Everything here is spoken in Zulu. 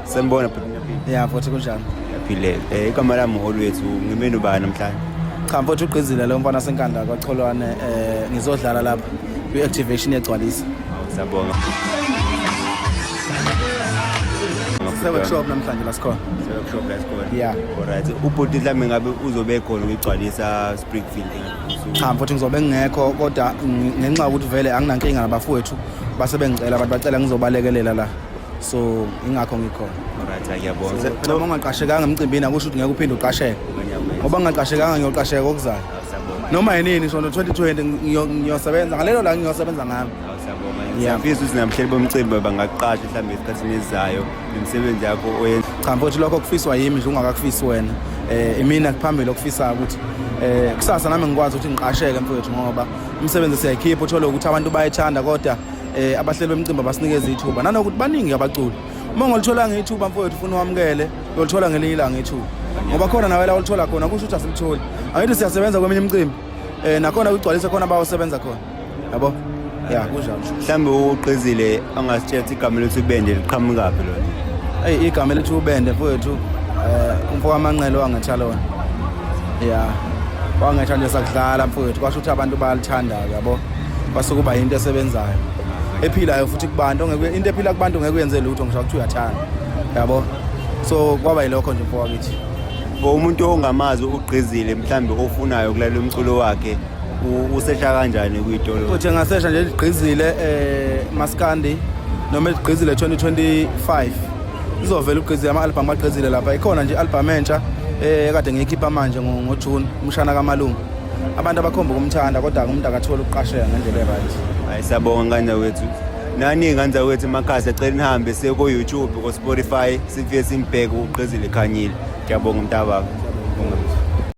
Sembona bhuti. Yeah, futhi kunjani? Yaphile. Igama lami uHolwethu ngimeni ubani namhlanje? Cha mfowethu uGqizile lo mfana senkandla kwaCholwane ngizodlala lapha kwi-activation yegcwalisa. Siyabonga. Workshop namhlanje la sikhona. Workshop la sikhona. Yeah. Alright. Ubhuti mhlawumbe ngabe uzobe khona ukugcwalisa Springfield. Cha mfowethu ngizobe ngekho kodwa ngenxa ukuthi vele anginankinga nabafowethu base bengicela abantu bacela ngizobalekelela la. So ingakho ngikhona. Alright, ngiyabonga. Noma ungaqashekanga emcimbini akusho ukuthi ngeke uphinde uqasheke. Ngoba ngingaqashekanga ngiyoqasheka okuzayo. Noma yini ngisho no2020 ngiyosebenza ngalelo la ngiyosebenza ngami. Ngiyafisa ukuthi namhlanje bomcimbi bangaqasha mhlawumbe esikhathini esizayo imisebenzi yakho oyenza. Cha mfowethu lokho kufiswa yimi nje ungakakufisi wena. Imina kuphambili okufisa ukuthi kusasa nami ngikwazi ukuthi ngiqasheke mfowethu ngoba umsebenzi siyayikhipha uthole ukuthi abantu bayithanda kodwa abahleli bemicimbi basinikeza ithuba nanokuthi baningi abaculi. Uma ngolithola ngithuba mfowethu ufuna uwamukele uyolithola ngelinye ilanga ithuba. Ngoba khona nawe la ulithola khona kusho ukuthi asilitholi. Angithi siyasebenza kweminye imicimbi nakhona kugcwalisa khona abayosebenza khona. Yabo? Yeah, kunjalo. Mhlambe uGqizile angasitshela igama lethu ibende liqhamukaphi lona? Igama lethu ubende mfowethu umfo kaManqele wangethalona. Yeah. Wangetha nje sakudlala mfowethu kwasho ukuthi abantu bayalithanda yabo. Basukuba into esebenzayo. Ephilayo futhi kubantu ongeke into ephila kubantu ngeke uyenze lutho ngisho ukuthi uyathanda. Yabo? So kwaba yilokho nje mfowethu wakithi. Umuntu ongamazi uGqizile mhlambe ofunayo kulalela umculo wakhe usesha kanjani kuyitolo? Futhi ngasesha nje iGqizile Maskandi noma iGqizile 2025 izovela uGqizile ama-album aGqizile lapha ikhona nje i-album entsha kade ngiyikhipha manje ngoJune umshana kaMalungu abantu abakhomba ukumthanda kodwa umuntu akathola ukuqasheka ngendlela e-right. Hayi siyabonga kanjani wethu nani kanjani wethu emakhasi acela nihambe siye ku YouTube ku Spotify sifike simbheke uGqizile Khanyile. Ngiyabonga umntabakho.